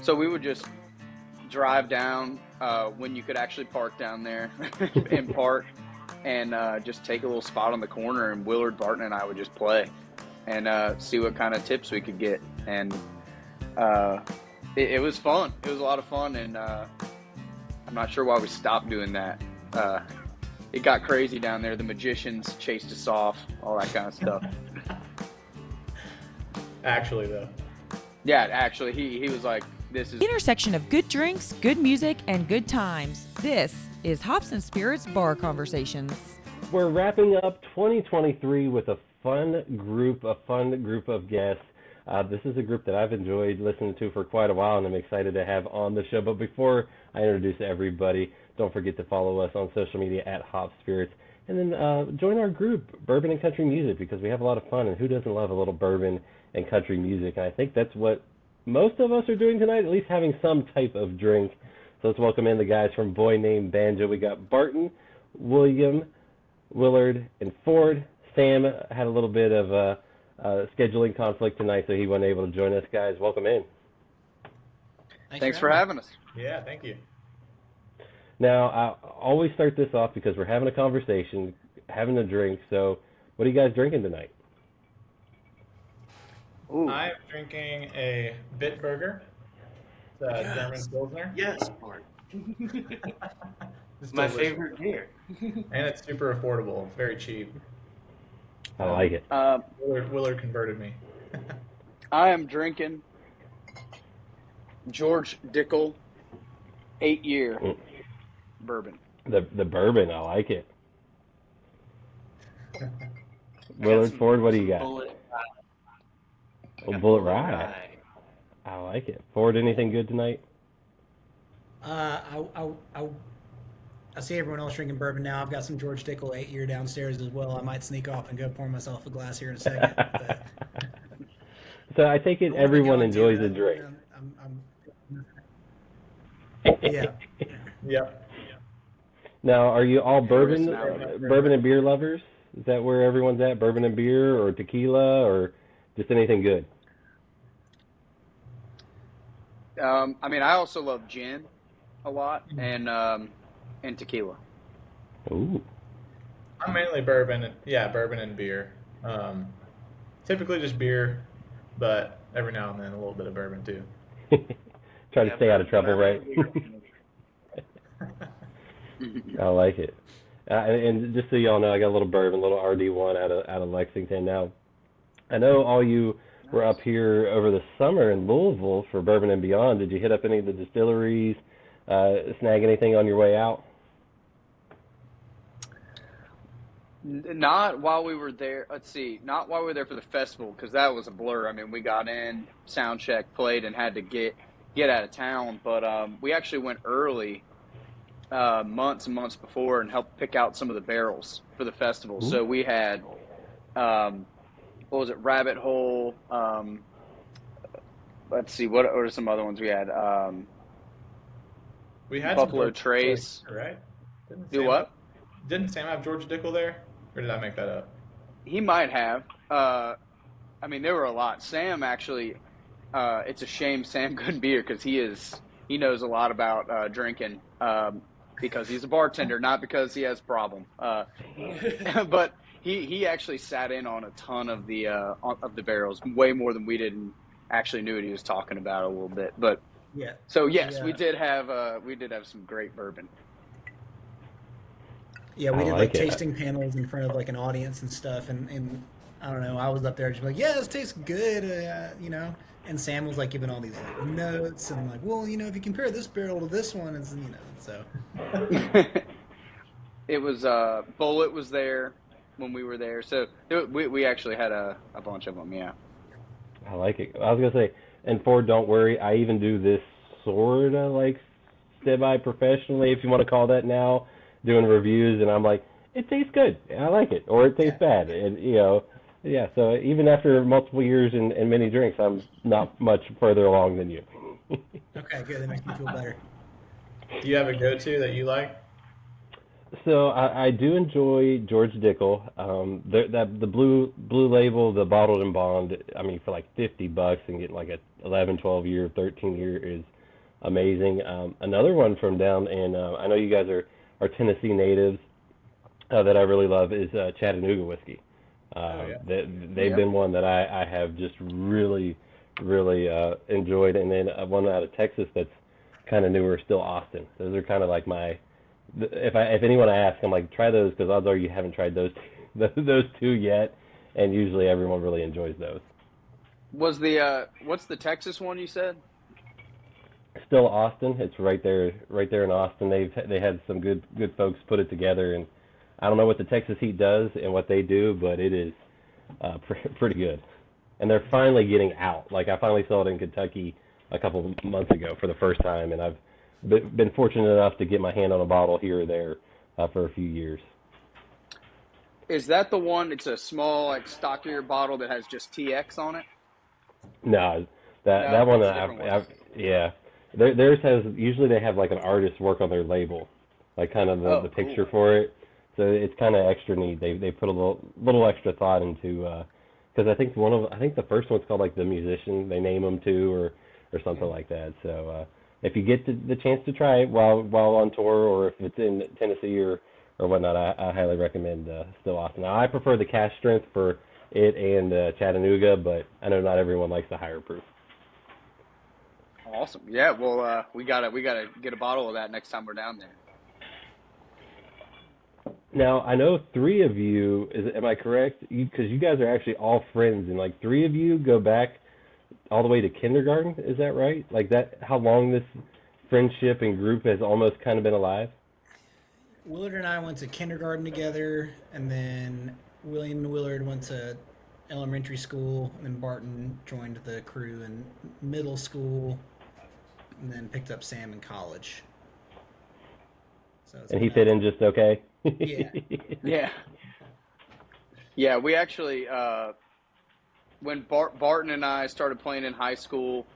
So we would just drive down when you could actually park down there and park and just take a little spot on the corner, and Willard, Barton, and I would just play and see what kind of tips we could get. And it was fun. It was a lot of fun, and I'm not sure why we stopped doing that. It got crazy down there. The magicians chased us off, all that kind of stuff. Actually, though. Yeah, actually, he was like, this is... Intersection of good drinks, good music, and good times. This is Hops and Spirits Bar Conversations. We're wrapping up 2023 with a fun group of guests. This is a group that I've enjoyed listening to for quite a while, and I'm excited to have on the show. But before I introduce everybody, don't forget to follow us on social media at Hop Spirits. And then join our group, Bourbon and Country Music, because we have a lot of fun, and who doesn't love a little bourbon and country music? And I think that's what most of us are doing tonight, at least having some type of drink. So let's welcome in the guys from Boy Named Banjo. We got Barton, William, Willard, and Ford. Sam had a little bit of a scheduling conflict tonight, so he wasn't able to join us. Guys, welcome in. Thanks for having us. Yeah, thank you. Now, I always start this off because we're having a conversation, having a drink. So what are you guys drinking tonight? Ooh. I'm drinking a Bitburger. It's a German Pilsner. Yes, Bart. It's My delicious. favorite beer. And it's super affordable. It's very cheap. I like it. Willard converted me. I am drinking George Dickel 8-year bourbon. The bourbon, I like it. Willard, Ford, what do you got? Bullet Rye. I like it. Ford, anything good tonight? I see everyone else drinking bourbon now. I've got some George Dickel 8-year downstairs as well. I might sneak off and go pour myself a glass here in a second. But So I take it everyone enjoys a drink. Yeah. Yep. Now, are you all bourbon now. bourbon and beer lovers? Is that where everyone's at? Bourbon and beer, or tequila, or just anything good? I mean, I also love gin a lot and tequila. Ooh. I'm mainly bourbon and beer. Typically just beer, but every now and then a little bit of bourbon too. Try to stay out of trouble, right? I like it. And just so y'all know, I got a little bourbon, a little RD1 out of Lexington. Now, I know all you were up here over the summer in Louisville for Bourbon and Beyond. Did you hit up any of the distilleries, snag anything on your way out? Not while we were there. Let's see. Not while we were there for the festival, because that was a blur. I mean, we got in, sound check, played, and had to get out of town. But we actually went early, months and months before, and helped pick out some of the barrels for the festival. Ooh. So we had, what was it, Rabbit Hole. Let's see, what are some other ones we had? We had Buffalo some George Trace. Dickel, right? Do what? Didn't Sam have George Dickel there? Or did I make that up? He might have. I mean, there were a lot. Sam actually, it's a shame Sam couldn't be here because he knows a lot about drinking because he's a bartender, not because he has a problem. But he actually sat in on a ton of the barrels, way more than we did, and actually knew what he was talking about a little bit. But Yeah. so yes, Yeah. we did have some great bourbon. Yeah, we I did like it. tasting panels in front of like an audience and stuff, and I don't know, I was up there just like, yeah, this tastes good, and Sam was like giving all these like notes and like, well, if you compare this barrel to this one, it's so. It was Bullet was there when we were there, so we actually had a bunch of them. Yeah. I like it. I was going to say, and Ford, don't worry, I even do this sort of like semi-professionally, if you want to call that now, doing reviews, and I'm like, it tastes good, I like it, or it tastes bad, and yeah, so even after multiple years and many drinks, I'm not much further along than you. Okay, good, that makes me feel better. Do you have a go-to that you like? So I do enjoy George Dickel. The blue label, the bottled and bond. I mean, for like $50 and getting like a 11, 12 year, 13 year is amazing. Another one from down in I know you guys are Tennessee natives that I really love is Chattanooga whiskey. Yeah. They've Yep. been one that I have just really enjoyed, and then one out of Texas that's kind of newer, still Austin. Those are kind of like my if anyone asks, I'm like try those because odds are you haven't tried those those two yet, and usually everyone really enjoys those. Was the what's the Texas one you said? Still Austin, it's right there in Austin. They had some good folks put it together, and I don't know what the Texas Heat does and what they do, but it is pretty good. And they're finally getting out. Like I finally saw it in Kentucky a couple months ago for the first time, and I've been fortunate enough to get my hand on a bottle here or there for a few years. Is that the one? It's a small, like stockier bottle that has just TX on it. No, No, that one, that's a different one. yeah. Theirs has usually they have like an artist work on their label, like kind of the Oh, picture cool. for it. So it's kind of extra neat. They put a little extra thought into because I think the first one's called like the musician they name them to or something like that. So if you get the chance to try it while on tour or if it's in Tennessee or whatnot, I highly recommend Still Austin. Now I prefer the cash strength for it and Chattanooga, but I know not everyone likes the higher proof. Awesome. Yeah. Well, we gotta get a bottle of that next time we're down there. Now, I know three of you, am I correct? Because you guys are actually all friends, and like three of you go back all the way to kindergarten. Is that right? Like that, how long this friendship and group has almost kind of been alive? Willard and I went to kindergarten together, and then William and Willard went to elementary school, and then Barton joined the crew in middle school, and then picked up Sam in college. So it's And he been fit in just okay? Yeah. Yeah. Yeah. We actually, when Barton and I started playing in high school,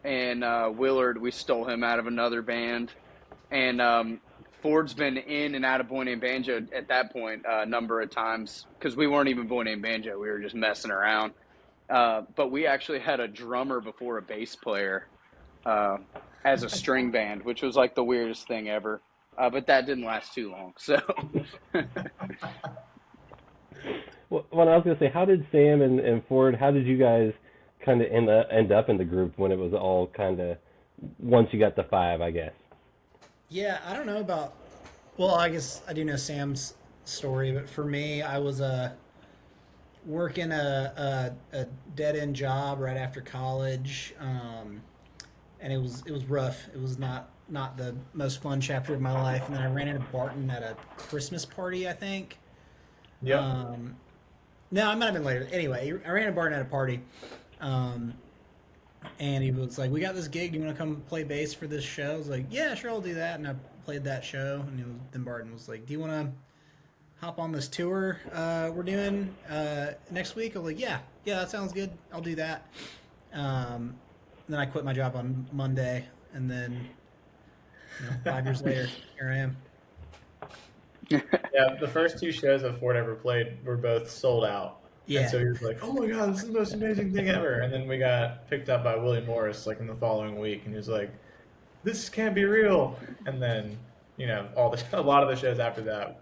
and Willard, we stole him out of another band, and Ford's been in and out of Boy Named Banjo at that point a number of times because we weren't even Boy Named Banjo. We were just messing around. But we actually had a drummer before a bass player uh, as a string band, which was like the weirdest thing ever. But that didn't last too long. So Well, I was gonna say, how did Sam and Ford? How did you guys kind of end up in the group when it was all kind of once you got to five, I guess? Yeah, I don't know about. Well, I guess I do know Sam's story, but for me, I was working a dead end job right after college, and it was rough. It was not the most fun chapter of my life. And then I ran into Barton at a Christmas party, I think. Yep. No, it might have been later. Anyway, I ran into Barton at a party, um, and he was like, "We got this gig. Do you want to come play bass for this show?" I was like, "Yeah, sure, I'll do that." And I played that show. And then Barton was like, "Do you want to hop on this tour we're doing next week?" I was like, "Yeah, that sounds good. I'll do that." Then I quit my job on Monday, and then 5 years later, here I am. Yeah, the first two shows that Ford ever played were both sold out. Yeah. And so he was like, "Oh my God, this is the most amazing thing ever!" And then we got picked up by Willie Morris like in the following week, and he was like, "This can't be real." And then a lot of the shows after that,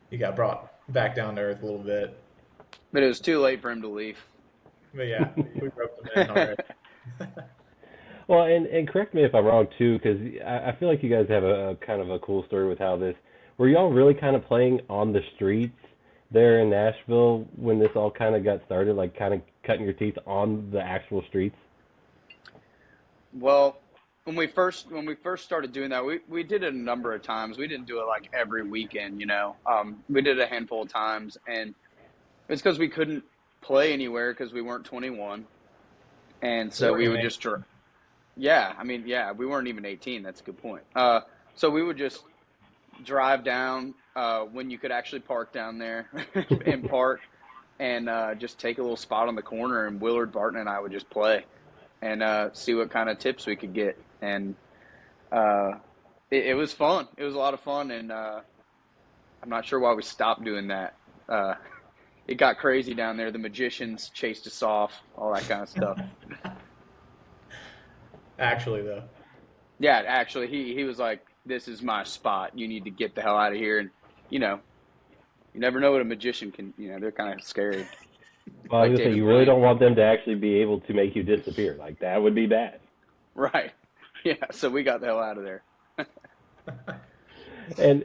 he got brought back down to earth a little bit. but it was too late for him to leave. But yeah, we roped him in already. Well, and correct me if I'm wrong too, because I feel like you guys have a kind of a cool story with how this. Were y'all really kind of playing on the streets there in Nashville when this all kind of got started, like kind of cutting your teeth on the actual streets? Well, when we first started doing that, we did it a number of times. We didn't do it like every weekend, We did it a handful of times, and it's because we couldn't play anywhere because we weren't 21, and so we would just yeah, I mean, yeah, we weren't even 18. That's a good point. So we would just drive down when you could actually park down there and park and just take a little spot on the corner, and Willard, Barton, and I would just play and see what kind of tips we could get. And it was fun. It was a lot of fun, and I'm not sure why we stopped doing that. It got crazy down there. The magicians chased us off, all that kind of stuff. Actually, though. Yeah, actually, he was like, "This is my spot. You need to get the hell out of here." And you never know what a magician can. They're kind of scary. Well, I was gonna say, you really don't want them to actually be able to make you disappear. Like, that would be bad. Right. Yeah. So we got the hell out of there. And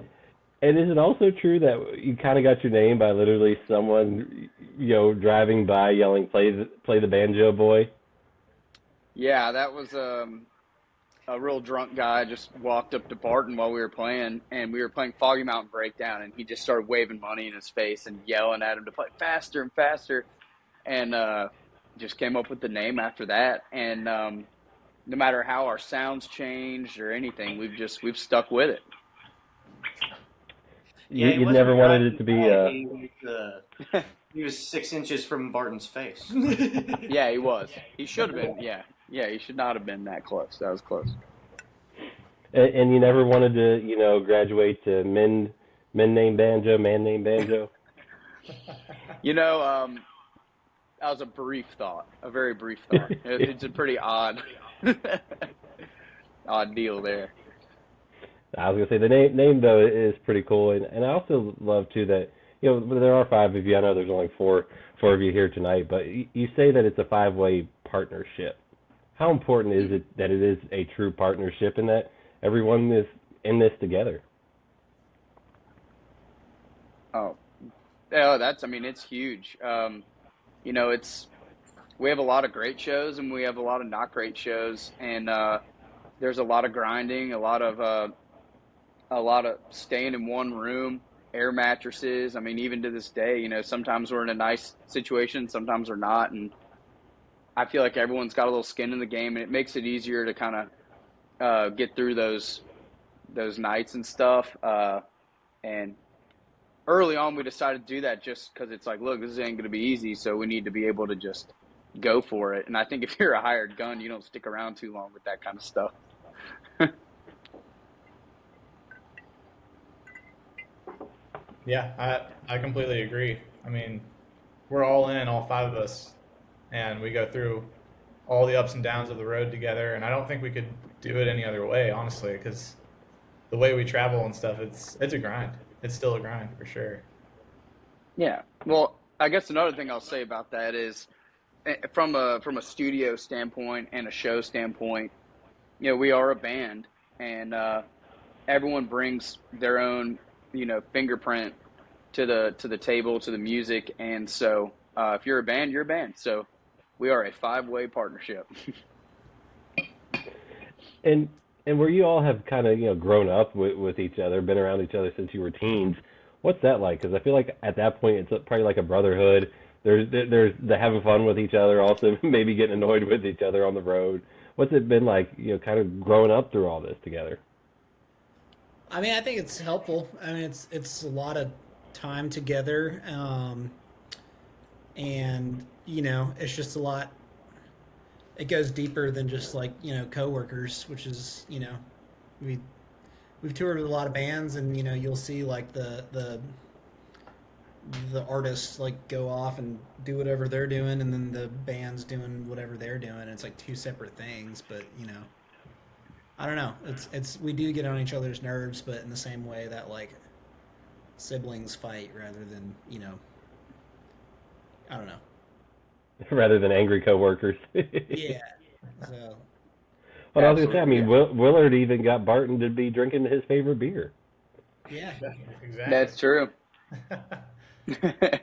is it also true that you kind of got your name by literally someone, driving by yelling, "Play the banjo, boy"? Yeah, that was a real drunk guy just walked up to Barton while we were playing, and we were playing Foggy Mountain Breakdown, and he just started waving money in his face and yelling at him to play faster and faster, and just came up with the name after that. And no matter how our sounds changed or anything, we've stuck with it. Yeah, You never wanted it to be. He was 6 inches from Barton's face. Yeah, he was. He should have been. Yeah, he should not have been that close. That was close. And you never wanted to, graduate to men named Banjo, man named Banjo. That was a brief thought, a very brief thought. It's a pretty odd deal there. I was gonna say the name though is pretty cool, and I also love too that there are 5 of you. I know there's only four of you here tonight, but you say that it's a 5-way partnership. How important is it that it is a true partnership and that everyone is in this together? It's huge. We have a lot of great shows and we have a lot of not great shows, and there's a lot of grinding, a lot of staying in one room, air mattresses. I mean, even to this day, sometimes we're in a nice situation, sometimes we're not, and I feel like everyone's got a little skin in the game, and it makes it easier to kind of get through those nights and stuff. And early on, we decided to do that just because it's like, look, this ain't going to be easy, so we need to be able to just go for it. And I think if you're a hired gun, you don't stick around too long with that kind of stuff. Yeah, I completely agree. I mean, we're all in, all 5 of us, and we go through all the ups and downs of the road together, and I don't think we could do it any other way, honestly, because the way we travel and stuff, it's a grind. It's still a grind, for sure. Yeah. Well, I guess another thing I'll say about that is from a studio standpoint and a show standpoint, we are a band, and everyone brings their own fingerprint to the table, to the music, and so if you're a band, you're a band. So we are a 5-way partnership. And where you all have kind of grown up with each other, been around each other since you were teens, what's that like? Because I feel like at that point it's probably like a brotherhood. There's the having fun with each other, also maybe getting annoyed with each other on the road. What's it been like, kind of growing up through all this together? I mean, I think it's helpful. I mean, it's a lot of time together, and it's just a lot. It goes deeper than just like coworkers, which is we've toured with a lot of bands, and you'll see like the artists like go off and do whatever they're doing, and then the band's doing whatever they're doing. It's like 2 separate things, but I don't know. It's we do get on each other's nerves, but in the same way that like siblings fight rather than I don't know. Rather than angry coworkers. Yeah. So. Well, I was gonna say, I mean, Willard even got Barton to be drinking his favorite beer. Yeah. Exactly. That's true. It's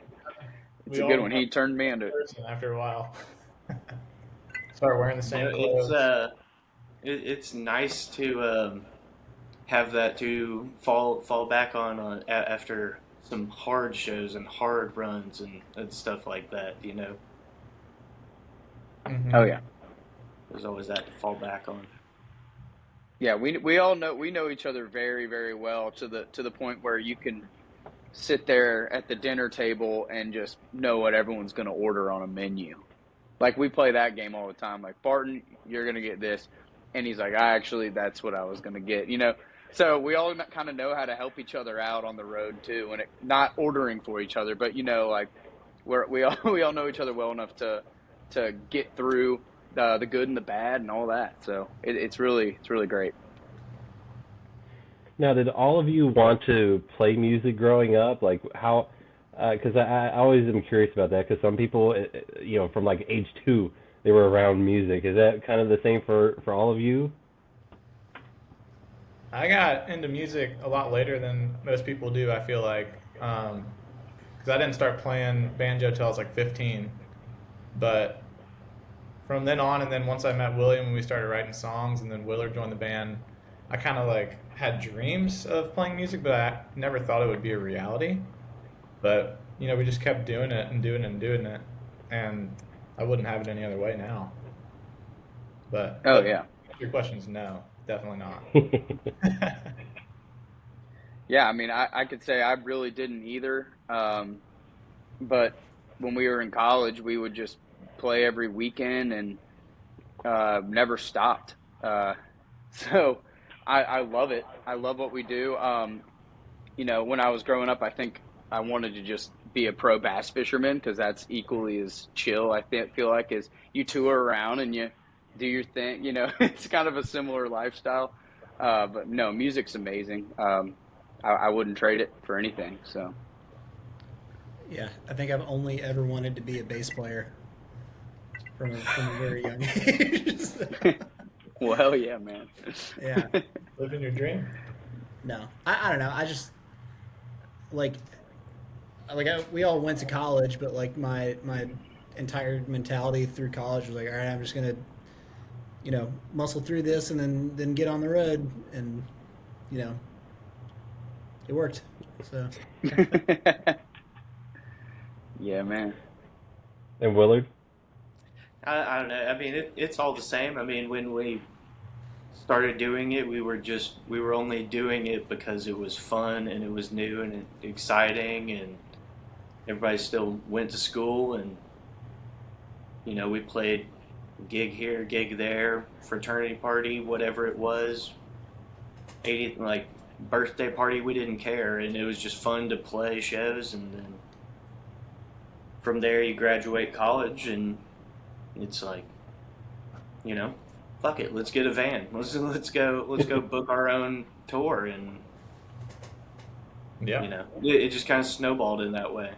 We a good all one. He turned me into it. after a while. Start wearing the same clothes. It's nice to have that to fall back on after some hard shows and hard runs and stuff like that. Mm-hmm. Oh yeah. There's always that to fall back on. Yeah, we all know each other very, very well to the point where you can sit there at the dinner table and just know what everyone's going to order on a menu. Like, we play that game all the time. Like, Barton, you're going to get this. And he's like, that's what I was going to get. So we all kind of know how to help each other out on the road too, and not ordering for each other, but like we all know each other well enough to get through the good and the bad and all that. So it's really great. Now, did all of you want to play music growing up? Like how? Because I always am curious about that. Because some people, from like age 2, they were around music. Is that kind of the same for all of you? I got into music a lot later than most people do, I feel like. Because I didn't start playing banjo till I was like 15. But from then on, and then once I met William and we started writing songs, and then Willard joined the band, I kind of like had dreams of playing music, but I never thought it would be a reality. But, we just kept doing it and doing it and doing it. And I wouldn't have it any other way now. But your question is no. Definitely not. Yeah, I mean, I could say I really didn't either. But when we were in college, we would just play every weekend and never stopped. So I love it. I love what we do. When I was growing up, I think I wanted to just be a pro bass fisherman because that's equally as chill, I feel like, as you tour around and you do your thing. It's kind of a similar lifestyle. But no, music's amazing. I wouldn't trade it for anything. So. Yeah, I think I've only ever wanted to be a bass player from a very young age. Well, yeah, man. Yeah. Living your dream? No, I don't know. I just we all went to college, but like my entire mentality through college was like, all right, I'm just gonna, muscle through this and then get on the road, and it worked. So. Yeah, man. And Willard? I don't know. I mean, it's all the same. I mean, when we started doing it, we were only doing it because it was fun and it was new and exciting, and everybody still went to school, and we played gig here, gig there, fraternity party, whatever it was, 80th like birthday party, we didn't care, and it was just fun to play shows. And then from there you graduate college, and it's like, fuck it, let's get a van, let's go book our own tour, and it just kind of snowballed in that way.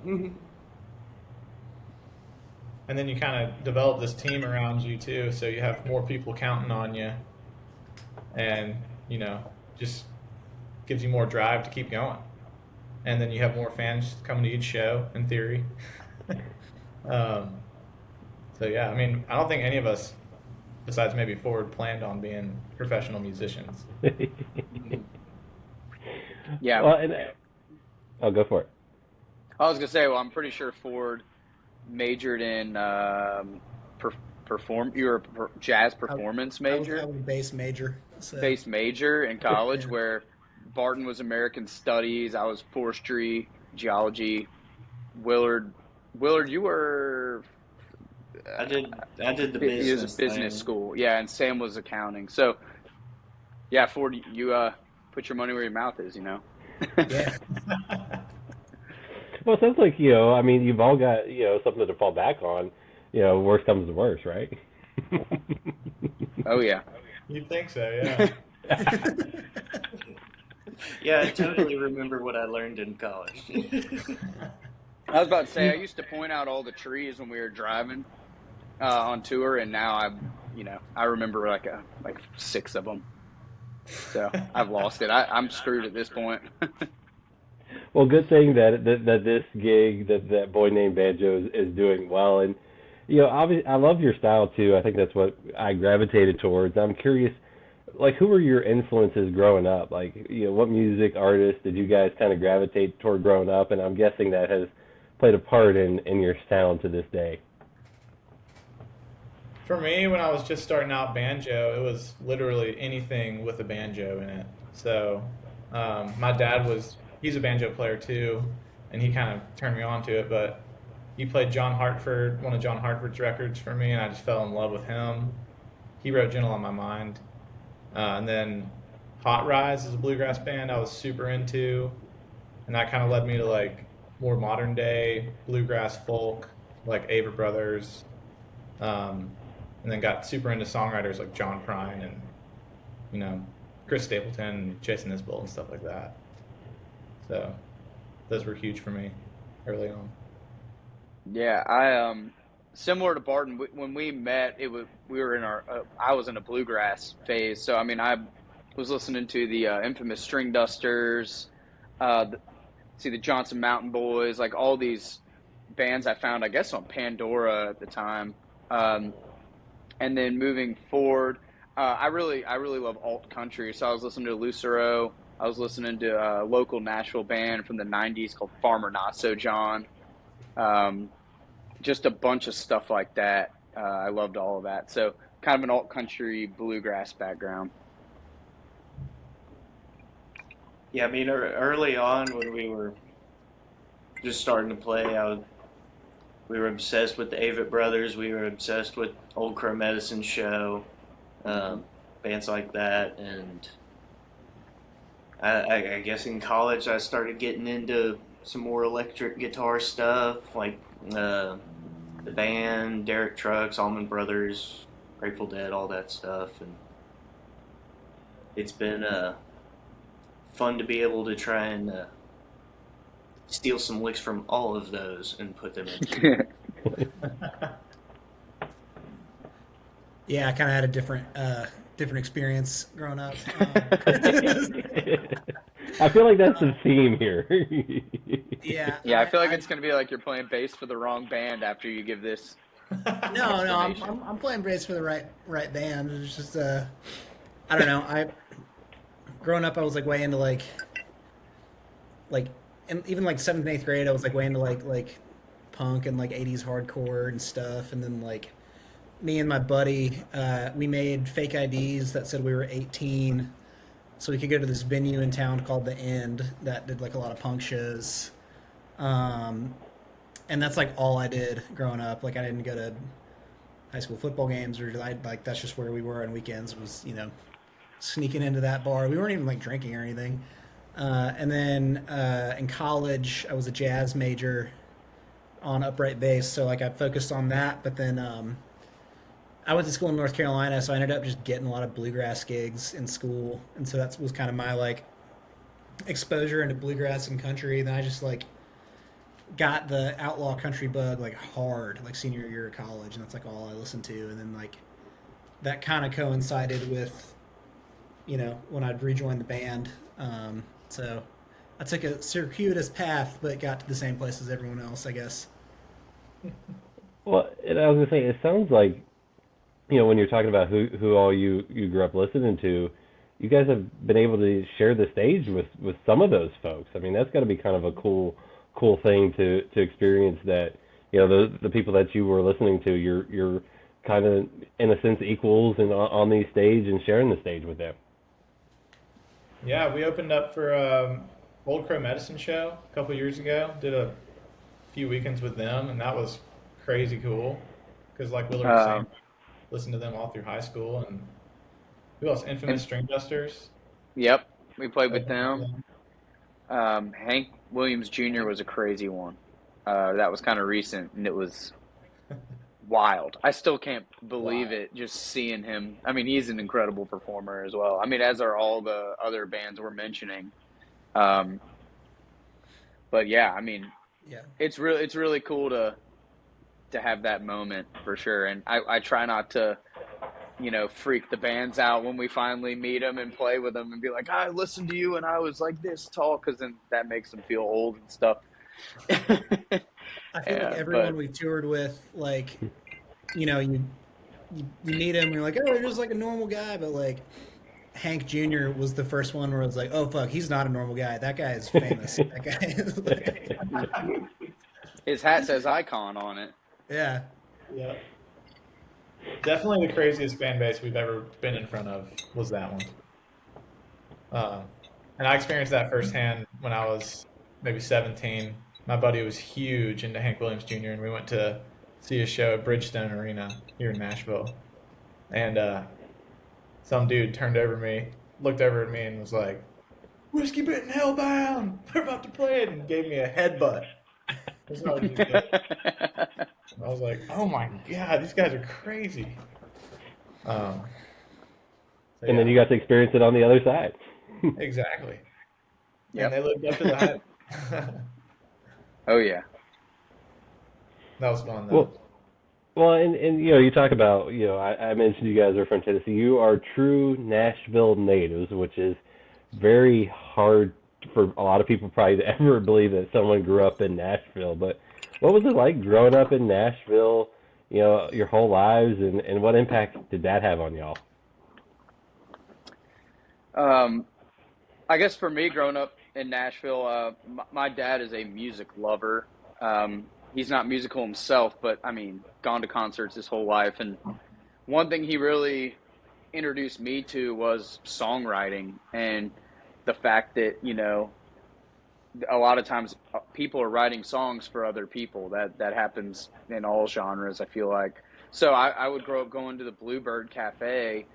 And then you kind of develop this team around you too, so you have more people counting on you, and just gives you more drive to keep going. And then you have more fans coming to each show, in theory. So yeah, I mean, I don't think any of us, besides maybe Ford, planned on being professional musicians. Yeah. Well, I'll go for it. I was gonna say, well, I'm pretty sure Ford majored in you were a jazz performance major. I was a bass major. So. Bass major in college, where Barton was American Studies, I was forestry, geology. Willard, you were. I did the business. He was a business school, yeah, and Sam was accounting. So, yeah, Ford, you put your money where your mouth is, Yeah. Well, it sounds like, I mean, you've all got, something to fall back on. Worst comes to worst, right? Oh, yeah. You'd think so, yeah. Yeah, I totally remember what I learned in college. I was about to say, I used to point out all the trees when we were driving on tour, and now I remember like 6 of them. So I've lost it. I'm screwed at this point. Well, good thing that this gig, that Boy Named Banjo is doing well. And, obviously, I love your style, too. I think that's what I gravitated towards. I'm curious, who were your influences growing up? What music artists did you guys kind of gravitate toward growing up? And I'm guessing that has played a part in your sound to this day. For me, when I was just starting out banjo, it was literally anything with a banjo in it. So my dad he's a banjo player too, and he kind of turned me on to it, but he played John Hartford, one of John Hartford's records for me, and I just fell in love with him. He wrote Gentle on My Mind. And then Hot Rise is a bluegrass band I was super into, and that kind of led me to like more modern day bluegrass folk, like Ava Brothers, and then got super into songwriters like John Prine and Chris Stapleton, and Jason Isbell and stuff like that. So those were huge for me early on. Yeah, I similar to Barton. When we met, we were in our I was in a bluegrass phase, so I mean I was listening to the infamous String Dusters, the Johnson Mountain Boys, like all these bands I found, I guess, on Pandora at the time. And then moving forward, I really love alt country. So I was listening to Lucero. I was listening to a local Nashville band from the '90s called Farmer Not So John. Just a bunch of stuff like that. I loved all of that. So kind of an alt country bluegrass background. Yeah, I mean, early on when we were just starting to play, we were obsessed with the Avett Brothers. We were obsessed with Old Crow Medicine Show, bands like that. And I guess in college I started getting into some more electric guitar stuff, like the band, Derek Trucks, Allman Brothers, Grateful Dead, all that stuff. And it's been fun to be able to try and steal some licks from all of those and put them in. Yeah, I kind of had a different experience growing up. I feel like that's the theme here. Yeah. Yeah, I feel like it's going to be like you're playing bass for the wrong band after you give this. No, I'm playing bass for the right band. It's just I don't know. Growing up, I was like way into like, and even like 7th and 8th grade, I was like way into like punk and like 80s hardcore and stuff. And then like me and my buddy, we made fake IDs that said we were 18, so we could go to this venue in town called The End that did like a lot of punk shows. And that's like all I did growing up. Like I didn't go to high school football games or that's just where we were on weekends was, sneaking into that bar. We weren't even like drinking or anything. And then in college, I was a jazz major on upright bass, so like I focused on that. But then I went to school in North Carolina, so I ended up just getting a lot of bluegrass gigs in school, and so that was kind of my like exposure into bluegrass and country. Then I just like got the outlaw country bug like hard, like senior year of college, and that's like all I listened to. And then like that kind of coincided with when I'd rejoined the band. So I took a circuitous path, but got to the same place as everyone else, I guess. Well, and I was gonna say, it sounds like, when you're talking about who all you grew up listening to, you guys have been able to share the stage with some of those folks. I mean, that's got to be kind of a cool thing to experience, that the people that you were listening to, you're kind of in a sense equals and on the stage and sharing the stage with them. Yeah, we opened up for Old Crow Medicine Show a couple years ago. Did a few weekends with them, and that was crazy cool. Because like Willard was saying, listened to them all through high school. And who else? Infamous String Dusters. Yep, we played with them. Hank Williams Jr. was a crazy one. That was kind of recent, and it was wild. I still can't believe it, just seeing him. I mean, he's an incredible performer as well. I mean, as are all the other bands we're mentioning. But yeah, I mean, it's really cool to have that moment for sure. And I try not to, freak the bands out when we finally meet them and play with them and be like, I listened to you and I was like this tall, because then that makes them feel old and stuff. I feel like everyone we toured with, like, you meet him and you're like, oh, you're just like a normal guy, but like Hank Jr. was the first one where I was like, oh fuck, he's not a normal guy. That guy is famous. That guy is like... His hat says Icon on it. Yeah. Yeah. Definitely the craziest fan base we've ever been in front of was that one. And I experienced that firsthand when I was maybe 17. My buddy was huge into Hank Williams Jr., and we went to see a show at Bridgestone Arena here in Nashville. And some dude turned over me looked over at me and was like, "Whiskey Bitten Hellbound, they're about to play it," and gave me a headbutt. That's what I just did. I was like, "Oh my god, these guys are crazy." So And then you got to experience it on the other side. exactly. Yep. And they lived up to the hype. Oh yeah. That was fun though. Well, and you talk about, I mentioned you guys are from Tennessee. You are true Nashville natives, which is very hard for a lot of people probably to ever believe that someone grew up in Nashville. But what was it like growing up in Nashville, your whole lives, and what impact did that have on y'all? I guess for me, growing up in Nashville, my dad is a music lover. He's not musical himself, but I mean, gone to concerts his whole life. And one thing he really introduced me to was songwriting, and the fact that, a lot of times people are writing songs for other people. That happens in all genres, I feel like. So I would grow up going to the Bluebird Cafe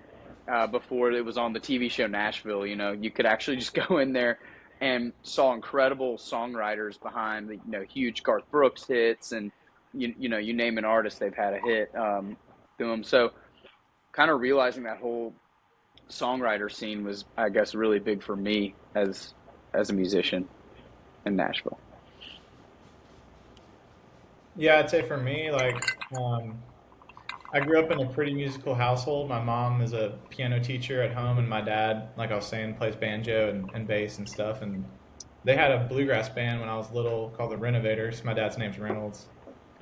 before it was on the TV show Nashville. You could actually just go in there and saw incredible songwriters behind the huge Garth Brooks hits, and you name an artist, they've had a hit through them. So kind of realizing that whole songwriter scene was, I guess, really big for me as a musician in Nashville. Yeah, I'd say for me, I grew up in a pretty musical household. My mom is a piano teacher at home, and my dad, like I was saying, plays banjo and bass and stuff. And they had a bluegrass band when I was little called the Renovators. My dad's name's Reynolds.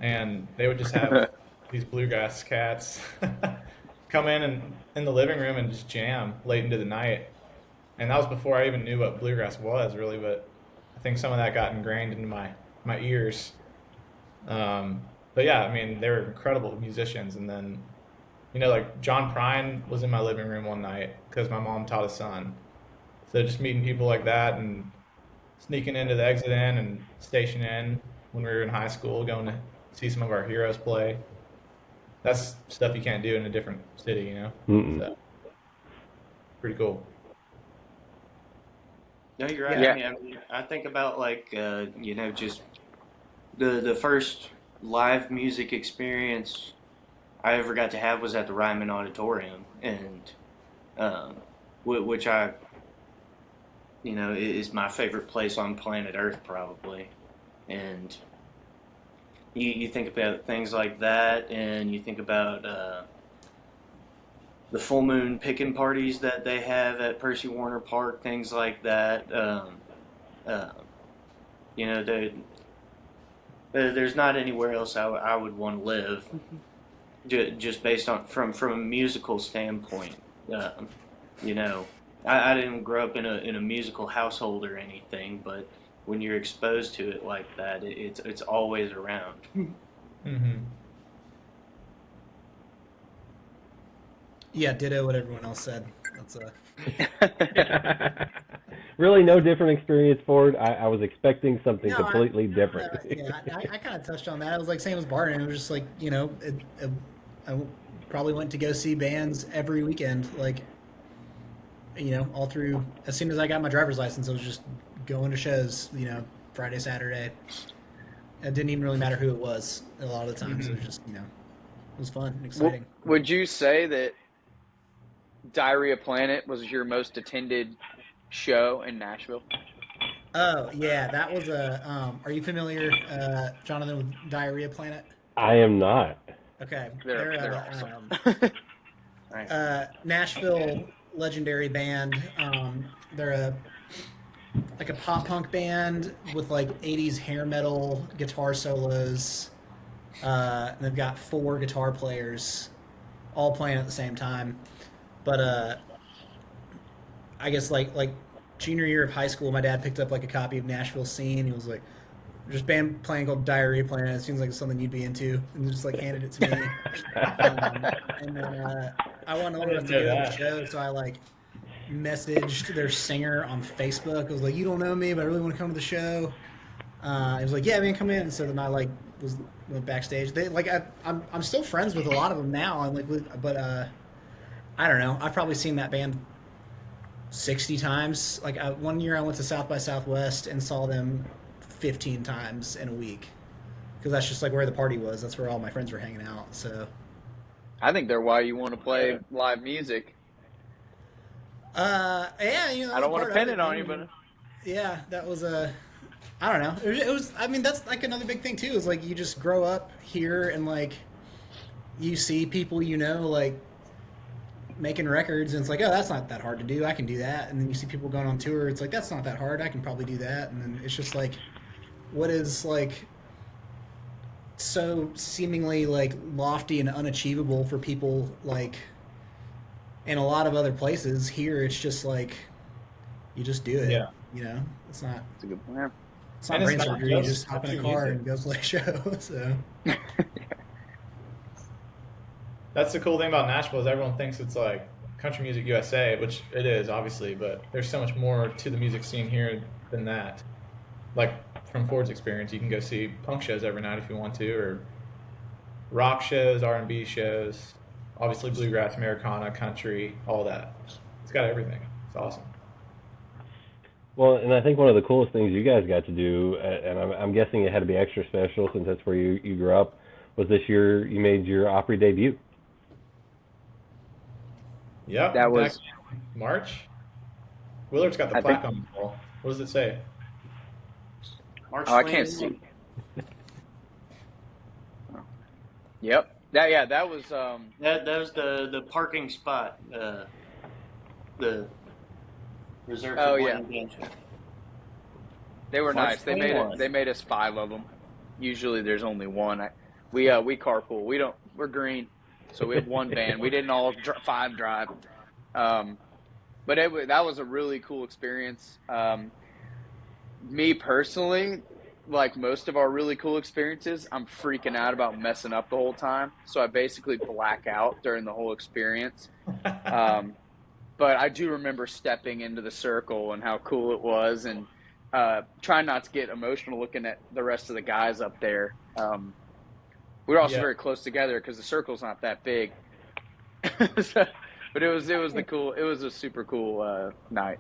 And they would just have these bluegrass cats come in the living room and just jam late into the night. And that was before I even knew what bluegrass was, really. But I think some of that got ingrained into my ears. But yeah, I mean, they were incredible musicians. And then, John Prine was in my living room one night because my mom taught his son. So just meeting people like that and sneaking into the Exit Inn and Station Inn when we were in high school, going to see some of our heroes play. That's stuff you can't do in a different city, So, pretty cool. No, you're right. Yeah. I mean, I think about just the first live music experience I ever got to have was at the Ryman Auditorium, and which is my favorite place on planet Earth probably. And you think about things like that, and you think about the full moon picking parties that they have at Percy Warner Park, things like that. There's not anywhere else I would want to live, just based on from a musical standpoint. I didn't grow up in a musical household or anything, but when you're exposed to it like that, it's always around. Mm-hmm. Yeah, ditto what everyone else said. That's Really no different experience, Ford. I was expecting something completely different. I kind of touched on that. It was like same as Barton. It was just like, I probably went to go see bands every weekend, all through. As soon as I got my driver's license, I was just going to shows, Friday, Saturday. It didn't even really matter who it was a lot of the times. Mm-hmm. It was just, it was fun and exciting. Would you say that Diarrhea Planet was your most attended show in Nashville? Oh, yeah, that was are you familiar, Jonathan, with Diarrhea Planet? I am not. Okay. They're awesome. Nashville legendary band. They're a pop punk band with 80s hair metal guitar solos. And they've got 4 guitar players all playing at the same time. But I guess like junior year of high school, my dad picked up a copy of Nashville Scene. He was like, "There's a band playing called Diarrhea Planet. It seems like something you'd be into," and just handed it to me. And then I wanted to go to the show, so I messaged their singer on Facebook. I was like, "You don't know me, but I really want to come to the show." He was like, "Yeah, man, come in." And so then I went backstage. They I'm still friends with a lot of them now. I'm but I don't know. I've probably seen that band 60 times. Like one year I went to South by Southwest and saw them 15 times in a week because that's just like where the party was. That's where all my friends were hanging out. So I think they're why you want to play live music. yeah, you know, I don't want to pin it on you, but yeah, that was a. I don't know. It was. I mean, that's like another big thing too. Is like you just grow up here and like you see people you know like making records, and it's like, oh, that's not that hard to do. I can do that. And then you see people going on tour. It's like that's not that hard. I can probably do that. And then it's just like, what is like so seemingly like lofty and unachievable for people like in a lot of other places. Here, it's just like you just do it. Yeah. You know, it's not. it's a good plan. It's not And it's brain not surgery. You just just hop in a country car music. and go play a show. So That's the cool thing about Nashville is everyone thinks it's like country music USA, which it is obviously, but there's so much more to the music scene here than that. Like from Ford's experience, you can go see punk shows every night if you want to, or rock shows, R&B shows, obviously bluegrass, Americana, country, all that. It's got everything. It's awesome. Well, and I think one of the coolest things you guys got to do, and I'm guessing it had to be extra special since that's where you grew up, was this year you made your Opry debut. Yep. That was- exactly. March. Willard's got the I plaque think- on the wall. What does it say? March Oh, I can't 21. see. Yep. That was That was the parking spot. The reserved for Oh, Barton yeah. Davies. they were March nice. They 21. made us 5 of them. Usually there's only one. We carpool. We're green, so we have one van. We didn't all 5 drive. But that was a really cool experience. Me personally, like most of our really cool experiences, I'm freaking out about messing up the whole time. So I basically black out during the whole experience. But I do remember stepping into the circle and how cool it was, and trying not to get emotional looking at the rest of the guys up there. We were also Yeah. very close together because the circle's not that big. But it was a super cool night.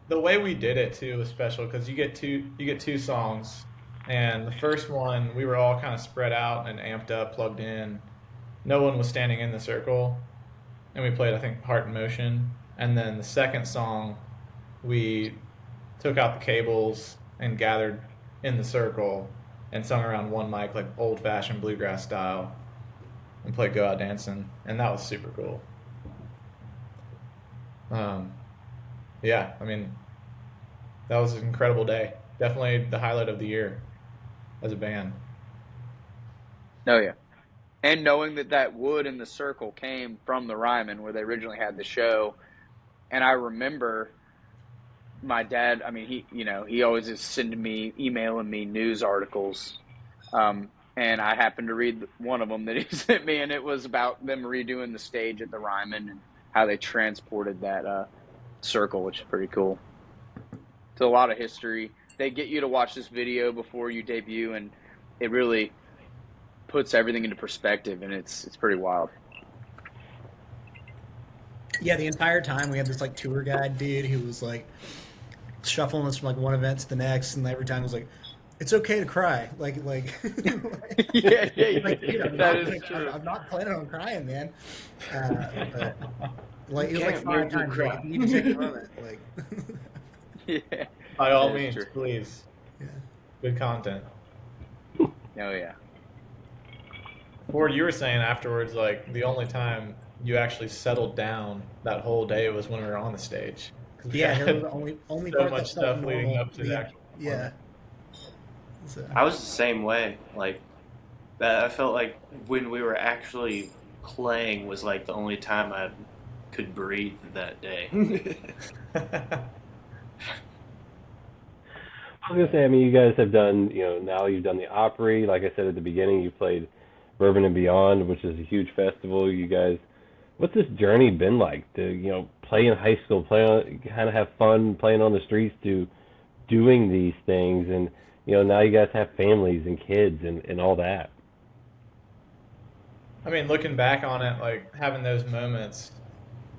The way we did it too was special because you get two songs, and the first one we were all kind of spread out and amped up, plugged in. No one was standing in the circle, and we played I think Heart in Motion. And then the second song, we took out the cables and gathered in the circle and sung around one mic like old-fashioned bluegrass style, and played Go Out Dancing, and that was super cool. Yeah, I mean, that was an incredible day. Definitely the highlight of the year as a band. Oh yeah, and knowing that wood in the circle came from the Ryman where they originally had the show, and I remember my dad. I mean, he always is emailing me news articles, and I happened to read one of them that he sent me, and it was about them redoing the stage at the Ryman and how they transported that circle, which is pretty cool. It's a lot of history. They get you to watch this video before you debut, and it really puts everything into perspective, and it's pretty wild. yeah, the entire time we had this like tour guide dude who was like shuffling us from like one event to the next, and every time it was like, "It's okay to cry." Like, Yeah, like, dude, I'm not planning on crying, man. But, like it was like Can't 5 make you times. cry. Like, you need to take a moment. Like, Yeah. By all That is means, true. please. yeah. Good content. Oh yeah. Ford, you were saying afterwards, like the only time you actually settled down that whole day was when we were on the stage. 'Cause we Yeah, had there was the only so part much that felt stuff leading normal. up to the actual Yeah. So, I was the same way. Like that, I felt like when we were actually playing was like the only time I could breathe that day. I was gonna say, I mean, you guys have done, now you've done the Opry. Like I said at the beginning, you played Bourbon and Beyond, which is a huge festival. You guys, what's this journey been like to, play in high school, kind of have fun playing on the streets, to doing these things, and now you guys have families and kids and all that. I mean, looking back on it, like having those moments,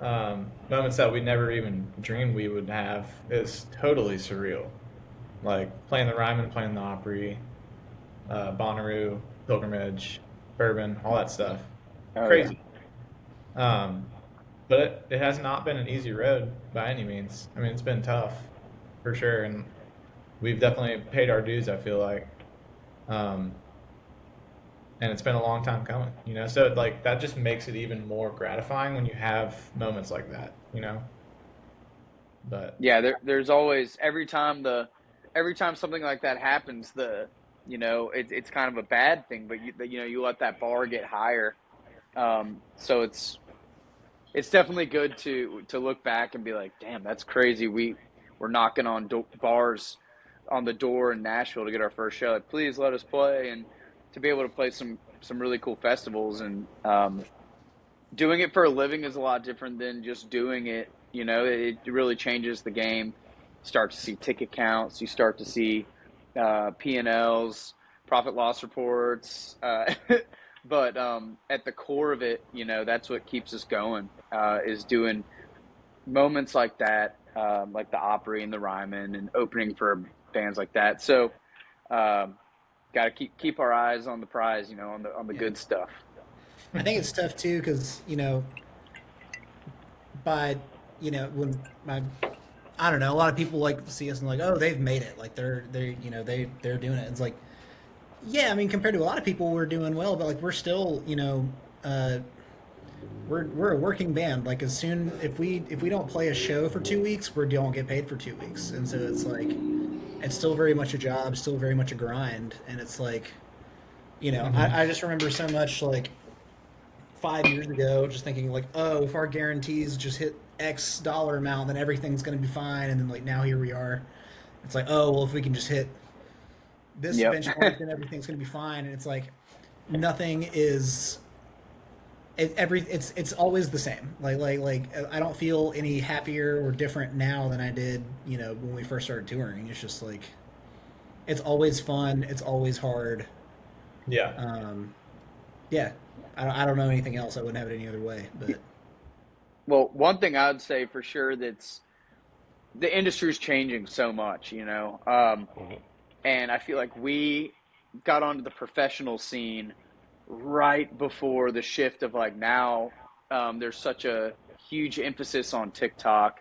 moments that we never even dreamed we would have is totally surreal. Like playing the Ryman, playing the Opry, Bonnaroo, Pilgrimage, Bourbon, all that stuff. Oh, Crazy. But it has not been an easy road by any means. I mean, it's been tough for sure, and we've definitely paid our dues, I feel like. And it's been a long time coming, you know? So like that just makes it even more gratifying when you have moments like that, you know? But Yeah, there's always every time something like that happens, it's kind of a bad thing, but you let that bar get higher. So it's definitely good to look back and be like, damn, that's crazy. We're knocking on bars on the door in Nashville to get our first show. Like, please let us play, and to be able to play some really cool festivals, and doing it for a living is a lot different than just doing it. You know, it really changes the game. You start to see ticket counts. You start to see P&Ls, profit loss reports. But at the core of it, you know, that's what keeps us going, is doing moments like that, like the Opry and the Ryman, and opening for bands like that. So got to keep our eyes on the prize, you know, on the good stuff. I think it's tough too because when I don't know, a lot of people like see us and like, oh, they've made it, like they're doing it. It's like, yeah, I mean, compared to a lot of people, we're doing well, but like we're still, we're a working band. Like as soon if we don't play a show for 2 weeks, we don't get paid for 2 weeks, and so it's like it's still very much a job, still very much a grind, and it's like, I just remember so much like 5 years ago, just thinking like, oh, if our guarantees just hit X dollar amount, then everything's going to be fine, and then like now here we are. It's like, oh well, if we can just hit this benchmark, then everything's going to be fine, and it's like nothing is. It's always the same. Like I don't feel any happier or different now than I did, when we first started touring. It's just like it's always fun. It's always hard. yeah, Yeah. I don't know anything else. I wouldn't have it any other way. But Well, one thing I would say for sure, that's the industry's changing so much, and I feel like we got onto the professional scene right before the shift of like now there's such a huge emphasis on TikTok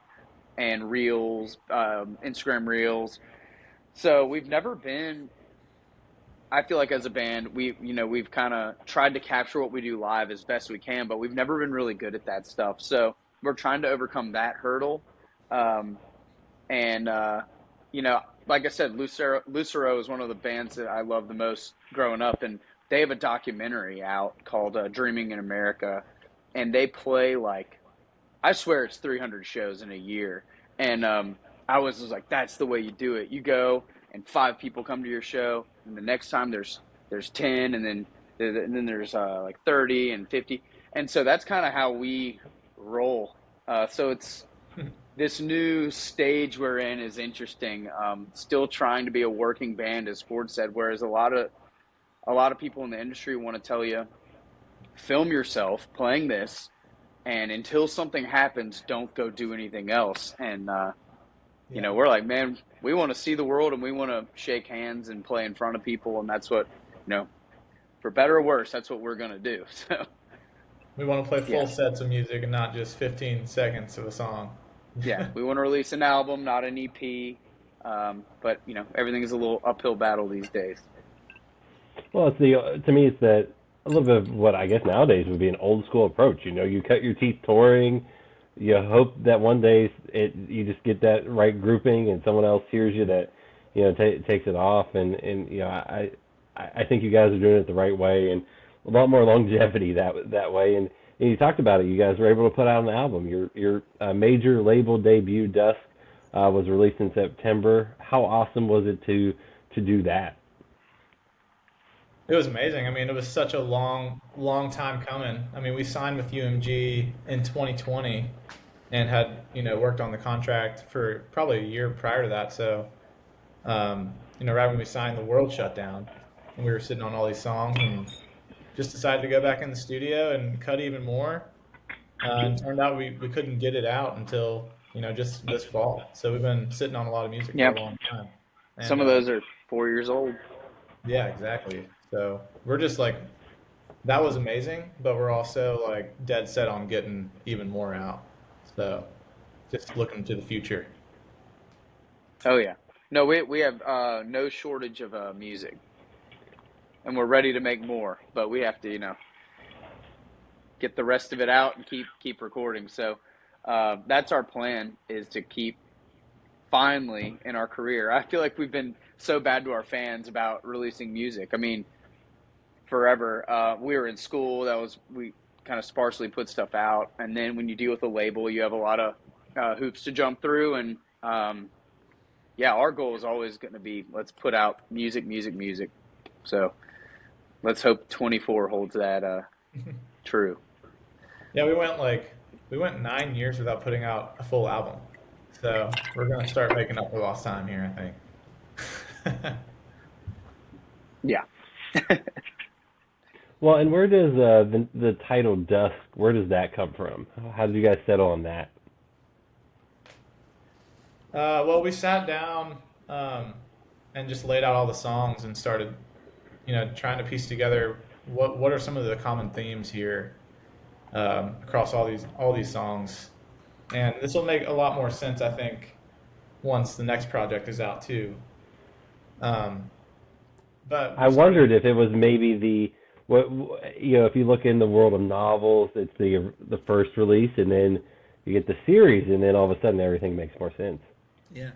and Reels, Instagram Reels. So we've never been, I feel like as a band, we've kind of tried to capture what we do live as best we can, but we've never been really good at that stuff. So we're trying to overcome that hurdle. Like I said, Lucero is one of the bands that I love the most growing up, and they have a documentary out called Dreaming in America, and they play like, I swear it's 300 shows in a year. And I was just like, that's the way you do it. You go and 5 people come to your show, and the next time there's 10, and then there's like 30 and 50. And so that's kind of how we roll. So it's this new stage we're in is interesting. Still trying to be a working band, as Ford said, whereas a lot of people in the industry want to tell you, film yourself playing this, and until something happens, don't go do anything else. And, we're like, man, we want to see the world, and we want to shake hands and play in front of people. And that's what, for better or worse, that's what we're going to do. So we want to play full sets of music and not just 15 seconds of a song. Yeah, we want to release an album, not an EP. But, everything is a little uphill battle these days. Well, to me, it's that a little bit of what I guess nowadays would be an old school approach. You cut your teeth touring. You hope that one day you just get that right grouping, and someone else hears you that takes it off. And I think you guys are doing it the right way, and a lot more longevity that way. And you talked about it. You guys were able to put out an album. Your major label debut, Dusk, was released in September. How awesome was it to do that? It was amazing. I mean, it was such a long time coming. I mean, we signed with UMG in 2020 and had, worked on the contract for probably a year prior to that. So, right when we signed, the world shut down, and we were sitting on all these songs and just decided to go back in the studio and cut even more. and turned out we couldn't get it out until just this fall. So we've been sitting on a lot of music for Yep. a long time. And, Some of those are 4 years old. yeah, exactly. So we're just like, that was amazing, but we're also like dead set on getting even more out. So just looking to the future. Oh yeah. No, we have no shortage of music, and we're ready to make more. But we have to get the rest of it out and keep recording. So that's our plan, is to keep finally in our career. I feel like we've been so bad to our fans about releasing music. I mean, forever. We were in school. We kind of sparsely put stuff out, and then when you deal with a label, you have a lot of hoops to jump through. And yeah, our goal is always going to be, let's put out music. So let's hope 24 holds that true. Yeah, we went 9 years without putting out a full album. So we're gonna start making up for lost time here, I think. Yeah. Well, and where does the title Dusk, where does that come from? How did you guys settle on that? Well, we sat down and just laid out all the songs and started, trying to piece together what are some of the common themes here across all these songs. And this will make a lot more sense, I think, once the next project is out too. But I wondered if it was maybe if you look in the world of novels, it's the first release, and then you get the series, and then all of a sudden everything makes more sense. Yeah.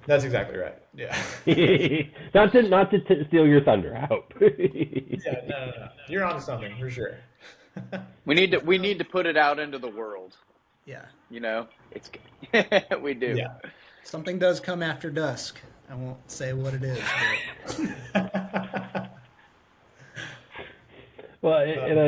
That's exactly right. Yeah. not to steal your thunder, I hope. Yeah, no. You're onto something for sure. We need to put it out into the world. Yeah. It's we do. Yeah. Something does come after Dusk. I won't say what it is. But... Well, and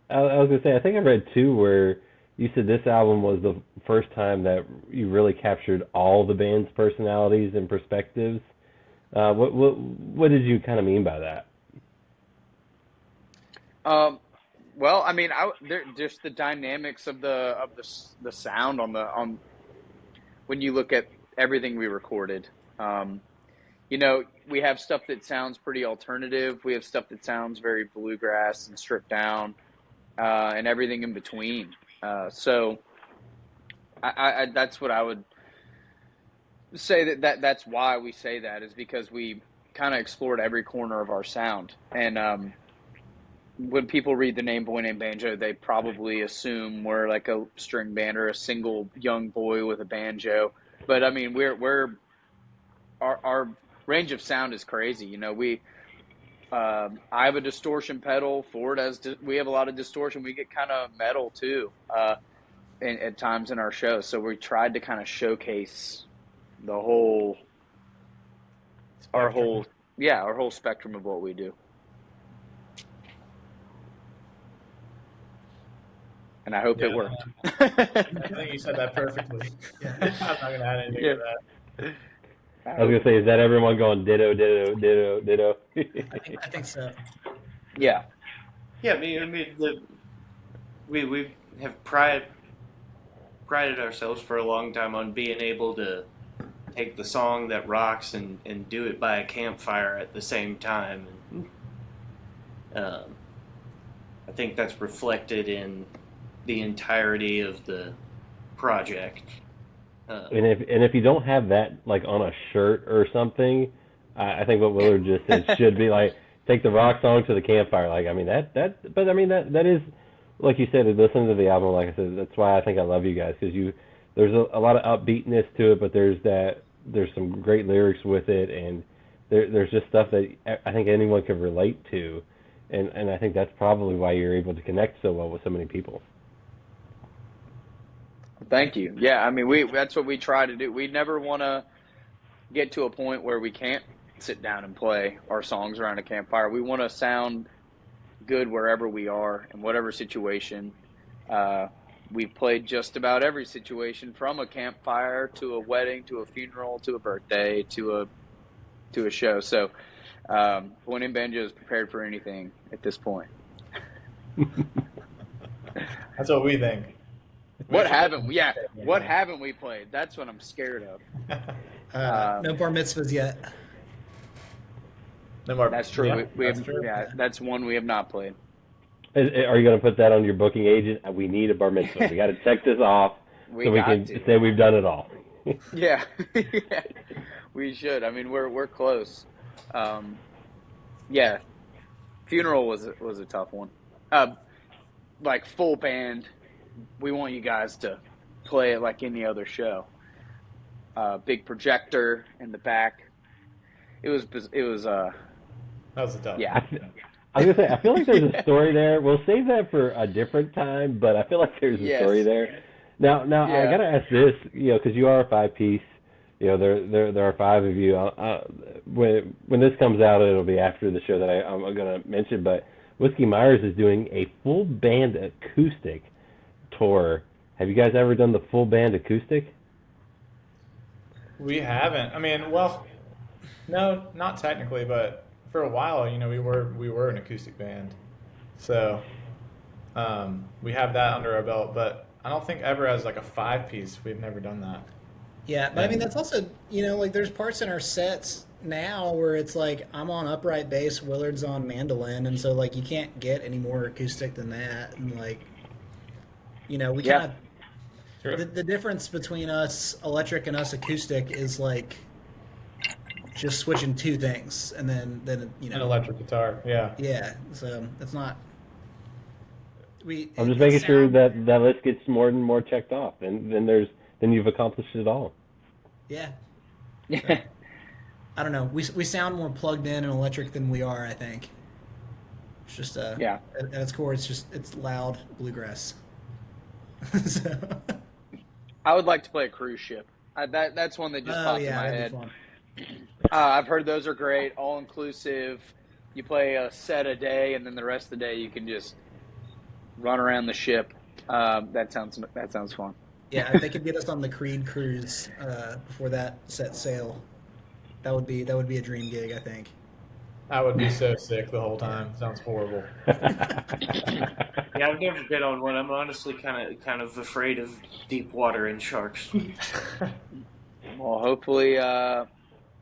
I was gonna say, I think I read too where you said this album was the first time that you really captured all the band's personalities and perspectives. What did you kind of mean by that? Well, I mean, just the dynamics of the sound on when you look at everything we recorded. We have stuff that sounds pretty alternative. We have stuff that sounds very bluegrass and stripped down, and everything in between. So I that's what I would say that's why we say that, is because we kind of explored every corner of our sound. And when people read the name Boy Named Banjo, they probably assume we're like a string band or a single young boy with a banjo. But I mean, our range of sound is crazy. I have a distortion pedal. Ford we have a lot of distortion. We get kind of metal too, at times in our show. So we tried to kind of showcase our whole spectrum of what we do. And I hope it worked. I think you said that perfectly. I'm not going to add anything to that. I was going to say, is that everyone going ditto, ditto, ditto, ditto? I think so. Yeah. Yeah, I mean, we have prided ourselves for a long time on being able to take the song that rocks and do it by a campfire at the same time. And, I think that's reflected in the entirety of the project. And if you don't have that like on a shirt or something, I think what Willard just said should be like, take the rock song to the campfire. Like, I mean that is, like you said, listen to the album. Like I said, that's why I think I love you guys, because there's a lot of upbeatness to it, but there's some great lyrics with it, and there's just stuff that I think anyone can relate to, and I think that's probably why you're able to connect so well with so many people. Thank you. Yeah, I mean, that's what we try to do. We never want to get to a point where we can't sit down and play our songs around a campfire. We want to sound good wherever we are, in whatever situation. We've played just about every situation, from a campfire to a wedding to a funeral to a birthday to a show. So Boy Named Banjo is prepared for anything at this point. That's what we think. What haven't we played? That's what I'm scared of. No bar mitzvahs yet. No more. That's true. Yeah, we that's have, true. yeah, that's one we have not played. Are you going to put that on your booking agent? We need a bar mitzvah. We got to check this off so we can say we've done it all. Yeah. Yeah, we should. I mean, we're close. Yeah, funeral was a tough one. Like full band, we want you guys to play it like any other show. Big projector in the back. It was. That was a tough. Yeah. I was gonna say, I feel like there's a story there. We'll save that for a different time, but I feel like there's a story there. Now, I gotta ask this, because you are a 5-piece. There are 5 of you. When this comes out, it'll be after the show that I'm gonna mention. But Whiskey Myers is doing a full band acoustic tour. Have you guys ever done the full band acoustic? We haven't. I mean, well, no, not technically, but for a while, we were an acoustic band, so we have that under our belt. But I don't think ever as like a 5-piece. We've never done that. Yeah, but I mean, that's also, like there's parts in our sets now where it's like I'm on upright bass, Willard's on mandolin, and so like you can't get any more acoustic than that. And like, we kind of, the difference between us electric and us acoustic is like just switching 2 things, and then An electric guitar, yeah. Yeah, so it's not. I'm just making sure that list gets more and more checked off, and then you've accomplished it all. Yeah. So, I don't know. We sound more plugged in and electric than we are, I think. It's just at its core, it's loud bluegrass. So. I would like to play a cruise ship. That's one that just popped in my head. Be fun. I've heard those are great, all inclusive. You play a set a day, and then the rest of the day you can just run around the ship. That sounds fun. Yeah, if they could get us on the Creed cruise before that set sail, that would be a dream gig, I think. I would be so sick the whole time. Sounds horrible. Yeah, I've never been on one. I'm honestly kind of afraid of deep water and sharks. Well, hopefully,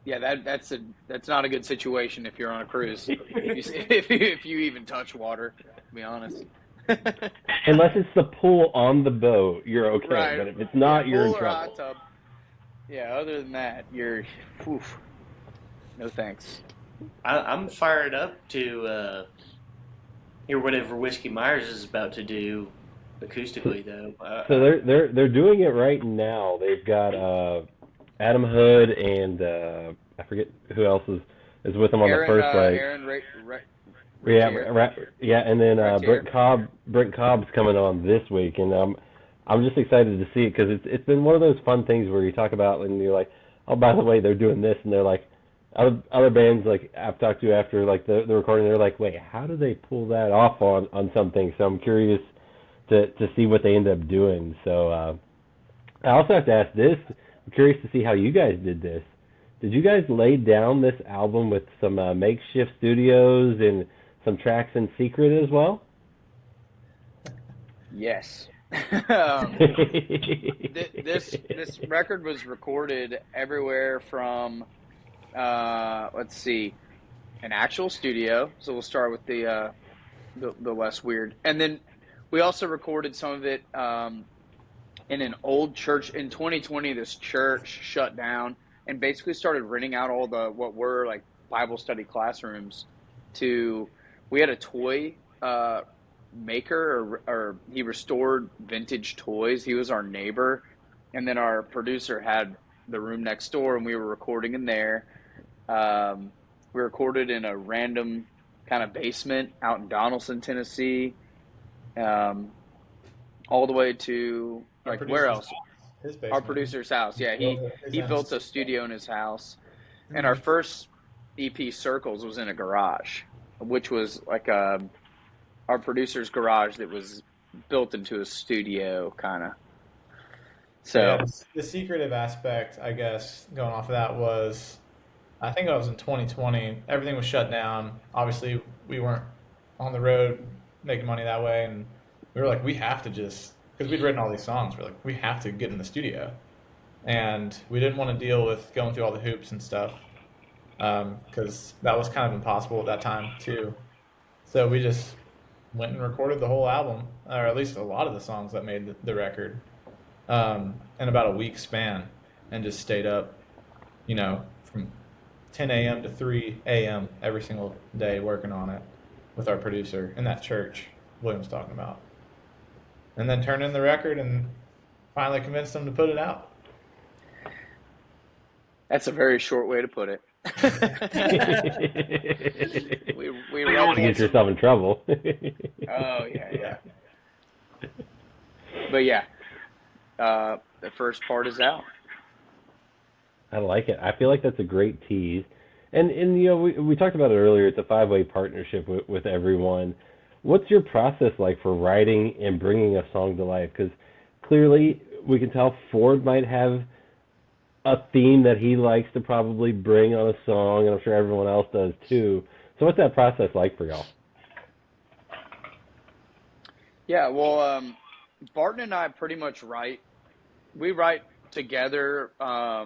that's not a good situation if you're on a cruise. if you even touch water, to be honest. Unless it's the pool on the boat, you're okay. Right. But if it's not, you're in pool or trouble. hot tub. Yeah, other than that, you're no thanks. I'm fired up to hear whatever Whiskey Myers is about to do acoustically, though. So they're doing it right now. They've got Adam Hood and I forget who else is with them on the first leg. Aaron and then Brent Cobb's coming on this week, and I'm just excited to see it because it's been one of those fun things where you talk about and you're like, oh, by the way, they're doing this, and they're like, other bands like I've talked to after like the recording, they're like, wait, how do they pull that off on something? So I'm curious to see what they end up doing. So I also have to ask this. I'm curious to see how you guys did this. Did you guys lay down this album with some makeshift studios and some tracks in secret as well? Yes. This record was recorded everywhere from let's see, an actual studio. So we'll start with the less weird, and then we also recorded some of it in an old church. In 2020, this church shut down and basically started renting out all the what were like Bible study classrooms to. We had a toy maker, or he restored vintage toys. He was our neighbor, and then our producer had the room next door, and we were recording in there. We recorded in a random kind of basement out in Donaldson, Tennessee, all the way to like where else? His basement. Our producer's house. Yeah, he built a studio in his house, and our first EP, Circles, was in a garage, which was like our producer's garage that was built into a studio, kind of. So yeah, the secretive aspect, I guess, going off of that was, I think it was in 2020. Everything was shut down. Obviously, we weren't on the road making money that way, and we were like, we have to just, because we'd written all these songs, we're like, we have to get in the studio. And we didn't want to deal with going through all the hoops and stuff, because that was kind of impossible at that time too. So we just went and recorded the whole album, or at least a lot of the songs that made the record, in about a week span, and just stayed up, from 10 a.m. to 3 a.m. every single day working on it with our producer in that church William was talking about. And then turned in the record and finally convinced them to put it out. That's a very short way to put it. we You get yourself in trouble. Oh, yeah. But yeah, the first part is out. I like it. I feel like that's a great tease. And we talked about it earlier. It's a 5-way partnership with everyone. What's your process like for writing and bringing a song to life? Because clearly we can tell Ford might have a theme that he likes to probably bring on a song, and I'm sure everyone else does too. So what's that process like for y'all? Yeah, well, Barton and I pretty much write. We write together all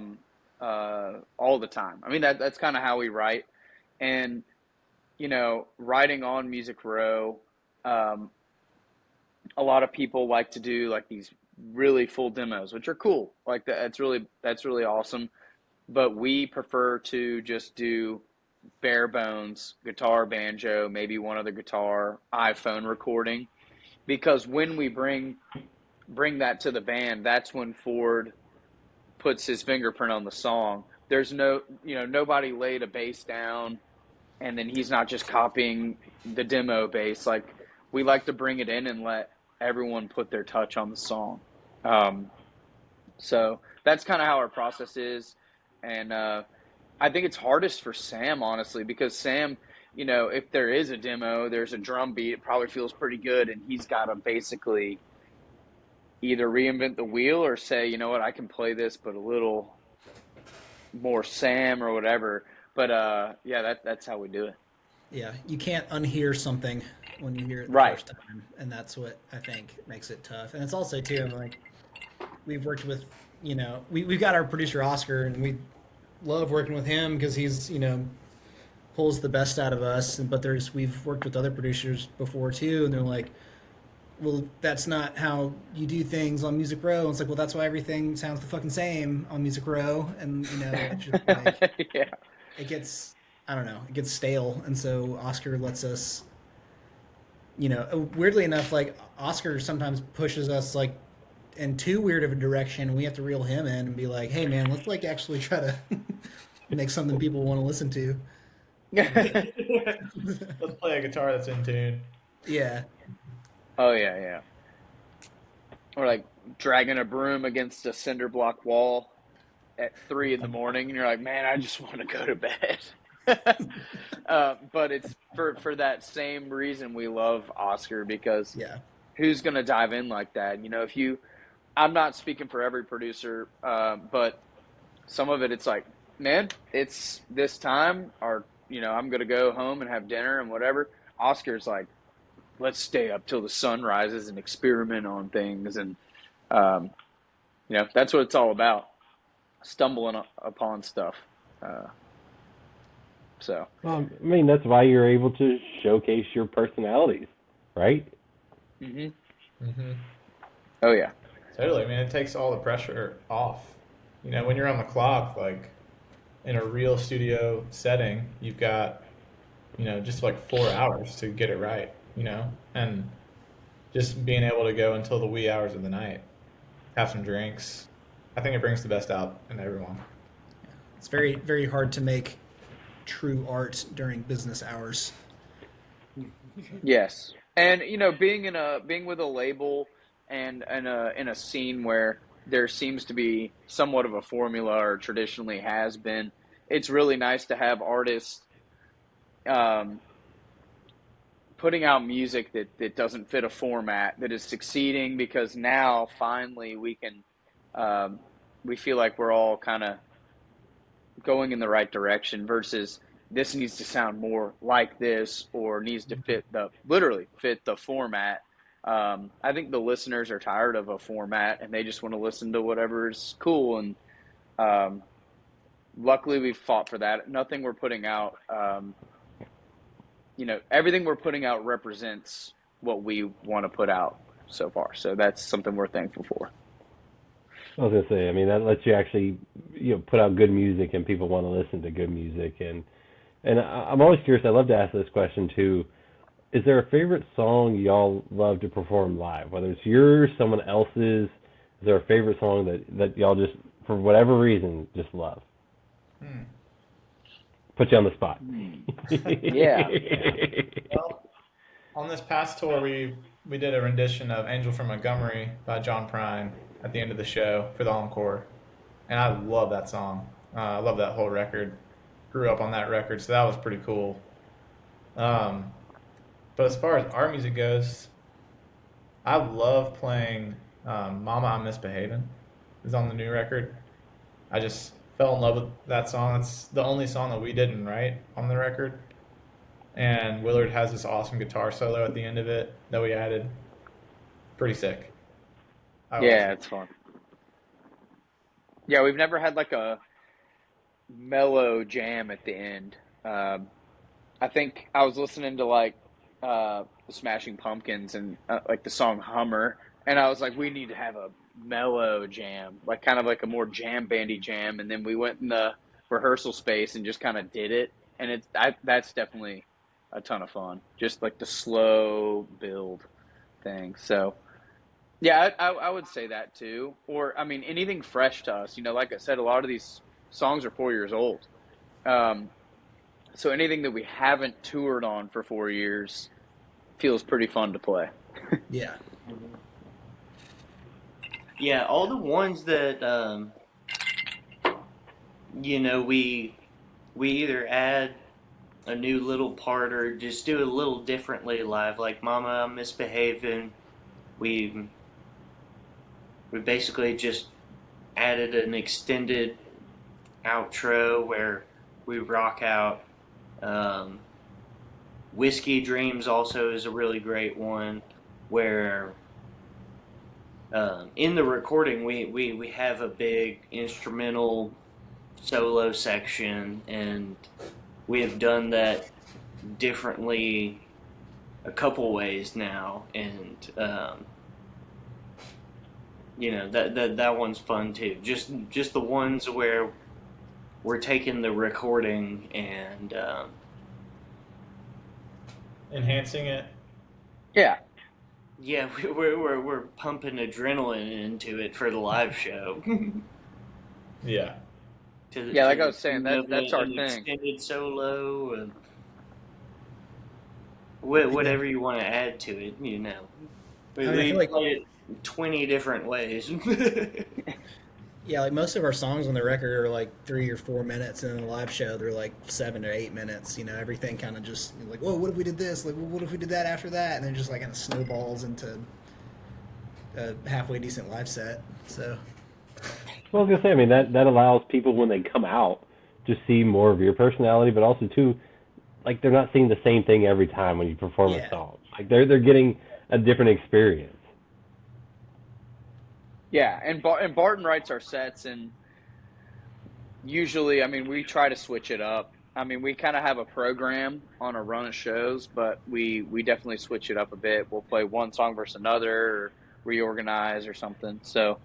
the time. I mean, that's kind of how we write. And, writing on Music Row, a lot of people like to do like these really full demos, which are cool. Like that's really awesome. But we prefer to just do bare bones guitar, banjo, maybe one other guitar, iPhone recording, because when we bring that to the band, that's when Ford puts his fingerprint on the song. There's nobody laid a bass down and then he's not just copying the demo bass. Like, we like to bring it in and let everyone put their touch on the song. So that's kind of how our process is. And I think it's hardest for Sam, honestly, because Sam, if there is a demo, there's a drum beat, it probably feels pretty good, and he's got to basically either reinvent the wheel or say, you know what, I can play this, but a little more Sam or whatever. But yeah, that's how we do it. Yeah, you can't unhear something when you hear it the Right. first time, and that's what I think makes it tough. And it's also too, like, we've worked with, we've got our producer Oscar, and we love working with him because he's, pulls the best out of us. But we've worked with other producers before too, and they're like, well, that's not how you do things on Music Row. And it's like, well, that's why everything sounds the fucking same on Music Row, and it's just like, Yeah. it gets, I don't know, it gets stale. And so Oscar lets us, weirdly enough, like, Oscar sometimes pushes us like in too weird of a direction. We have to reel him in and be like, hey man, let's like actually try to make something people want to listen to. Let's play a guitar that's in tune. Yeah. Oh, yeah. Or like dragging a broom against a cinder block wall at 3 a.m, and you're like, man, I just want to go to bed. But it's for that same reason we love Oscar, because who's going to dive in like that? I'm not speaking for every producer, but some of it's like, man, it's this time, or, I'm going to go home and have dinner and whatever. Oscar's like, let's stay up till the sun rises and experiment on things. And, that's what it's all about, stumbling upon stuff. So. I mean, that's why you're able to showcase your personalities, right? Mm-hmm. Mm-hmm. Oh, yeah. Totally. I mean, it takes all the pressure off. When you're on the clock, like in a real studio setting, you've got, just like 4 hours to get it right, and just being able to go until the wee hours of the night, have some drinks. I think it brings the best out in everyone. It's very, very hard to make true art during business hours. Yes. And, being with a label and in a scene where there seems to be somewhat of a formula, or traditionally has been, it's really nice to have artists putting out music that doesn't fit a format, that is succeeding, because now finally we can we feel like we're all kind of going in the right direction, versus this needs to sound more like this, or needs to literally fit the format. I think the listeners are tired of a format and they just want to listen to whatever's cool. And luckily, we've fought for that. Nothing we're putting out, everything we're putting out represents what we want to put out so far. So that's something we're thankful for. I was gonna say, I mean, that lets you actually, put out good music, and people want to listen to good music. And I'm always curious. I love to ask this question too. Is there a favorite song y'all love to perform live? Whether it's yours, someone else's, is there a favorite song that y'all just, for whatever reason, just love? Put you on the spot. Yeah. Well, on this past tour, we did a rendition of "Angel from Montgomery" by John Prine at the end of the show for the encore, and I love that song. I love that whole record. Grew up on that record, so that was pretty cool. But as far as our music goes, I love playing "Mama, I'm Misbehavin'." Is on the new record. I just fell in love with that song. It's the only song that we didn't write on the record. And Willard has this awesome guitar solo at the end of it that we added. Pretty sick. Yeah, it's fun. Yeah, we've never had like a mellow jam at the end. I think I was listening to like the Smashing Pumpkins and like the song Hummer, and I was like, we need to have a mellow jam, like kind of like a more jam bandy jam. And then we went in the rehearsal space and just kind of did it, and that's definitely a ton of fun, just like the slow build thing. So yeah, I would say that too. Or I mean, anything fresh to us, like I said, a lot of these songs are 4 years old, so anything that we haven't toured on for 4 years feels pretty fun to play. Yeah. Yeah, all the ones that we either add a new little part or just do it a little differently live. Like "Mama, I'm Misbehavin'," we basically just added an extended outro where we rock out. "Whiskey Dreams" also is a really great one where in the recording we have a big instrumental solo section, and we have done that differently a couple ways now, and that one's fun too. Just the ones where we're taking the recording and enhancing it. Yeah. Yeah, we're pumping adrenaline into it for the live show. Yeah. Yeah, like I was saying, that's our thing. Extended solo, and whatever you want to add to it, We feel like play it 20 different ways. Yeah, like most of our songs on the record are like 3 or 4 minutes, and in a live show they're like 7 or 8 minutes. Everything kind of just like, whoa, what if we did this? Like, what if we did that after that? And then just like kind of snowballs into a halfway decent live set. So, Well, I was gonna say, I mean, that allows people when they come out to see more of your personality, but also too, like they're not seeing the same thing every time when you perform a song. Like they're getting a different experience. Yeah, and Barton writes our sets, and usually, I mean, we try to switch it up. I mean, we kind of have a program on a run of shows, but we definitely switch it up a bit. We'll play one song versus another, or reorganize or something. So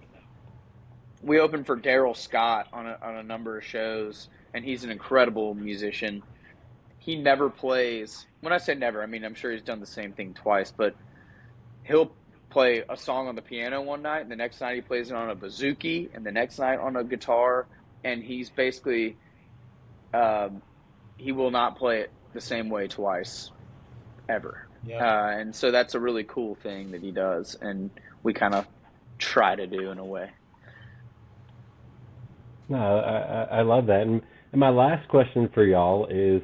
we opened for Daryl Scott on a number of shows, and he's an incredible musician. He never plays. When I say never, I mean, I'm sure he's done the same thing twice, but he'll play a song on the piano one night, and the next night he plays it on a bouzouki, and the next night on a guitar, and he's basically he will not play it the same way twice ever. Yeah. And so that's a really cool thing that he does, and we kind of try to do in a way. No, I love that. And my last question for y'all is,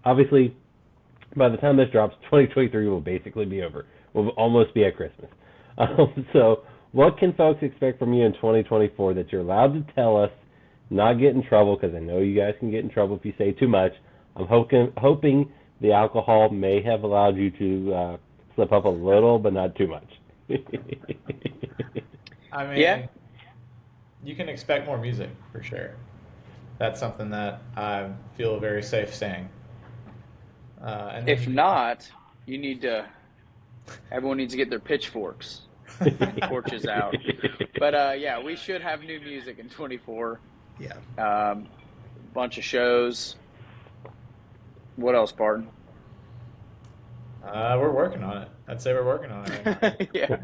obviously, by the time this drops, 2023 will basically be over. We'll almost be at Christmas. So what can folks expect from you in 2024 that you're allowed to tell us, not get in trouble, because I know you guys can get in trouble if you say too much. I'm hoping the alcohol may have allowed you to slip up a little, but not too much. I mean, Yeah. you can expect more music for sure. That's something that I feel very safe saying. And If then- not, everyone needs to get their pitchforks. Torches out. But yeah, we should have new music in 24. Yeah. Bunch of shows. What else, Barton? we're working on it. I'd say we're working on it right now. Yeah.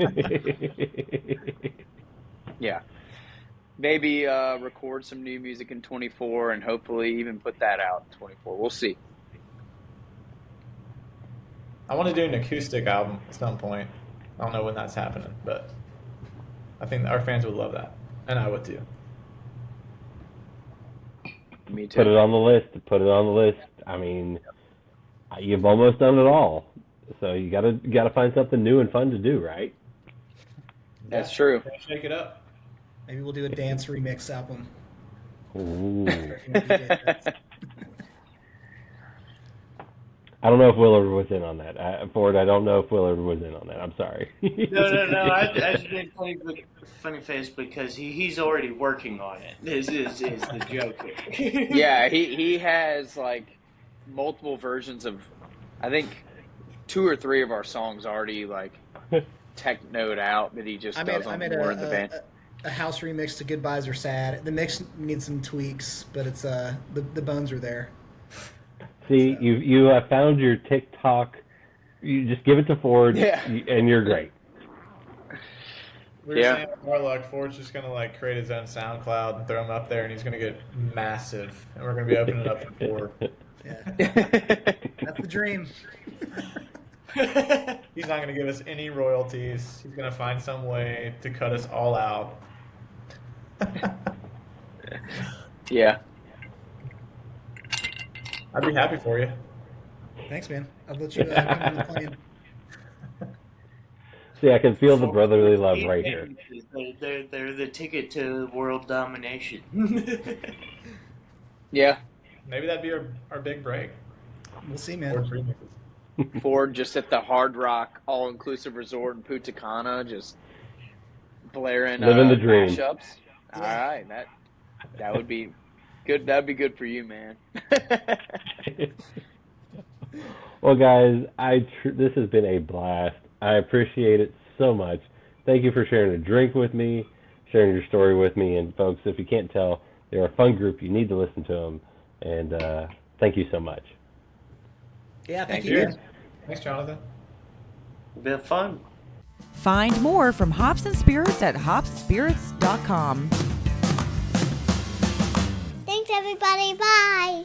Yeah. Maybe record some new music in 24 and hopefully even put that out in 24. We'll see. I want to do an acoustic album at some point. I don't know when that's happening, but I think our fans would love that, and I would too. Me too. Put it on the list. Put it on the list. I mean, you've almost done it all, so you gotta find something new and fun to do, right? That's true. Shake it up. Maybe we'll do a dance remix album. Ooh. Yeah. I don't know if Willard was in on that. Ford, I don't know if Willard was in on that. I'm sorry. No. I just did funny face because he's already working on it. This is the joke here. Yeah, he has like multiple versions of, I think 2 or 3 of our songs already like technoed out that he just does on more in the band. A house remix to Goodbyes Are Sad. The mix needs some tweaks, but it's the bones are there. See, So. you have found your TikTok. You just give it to Ford, Yeah. and you're great. We were Yeah. saying with Warlock, Ford's just gonna like create his own SoundCloud and throw him up there, and he's gonna get massive, and we're gonna be opening it up for Ford. Yeah, that's the dream. He's not gonna give us any royalties. He's gonna find some way to cut us all out. Yeah. I'd be happy for you. Thanks, man. I'll let you come on the plane. See, I can feel the brotherly love right here. They're the ticket to world domination. Yeah. Maybe that'd be our big break. We'll see, man. Ford's remixes. Ford just at the Hard Rock all-inclusive resort in Punta Cana, just blaring Living the dream. mashups. All right, that would be good. That'd be good for you, man. Well, guys, this has been a blast. I appreciate it so much. Thank you for sharing a drink with me, sharing your story with me, and folks, if you can't tell, they're a fun group. You need to listen to them, and thank you so much. Yeah, thank Thank you, you. man. Thanks, Jonathan. Been fun. Find more from Hops and Spirits at hopspirits.com. Thanks, everybody. Bye.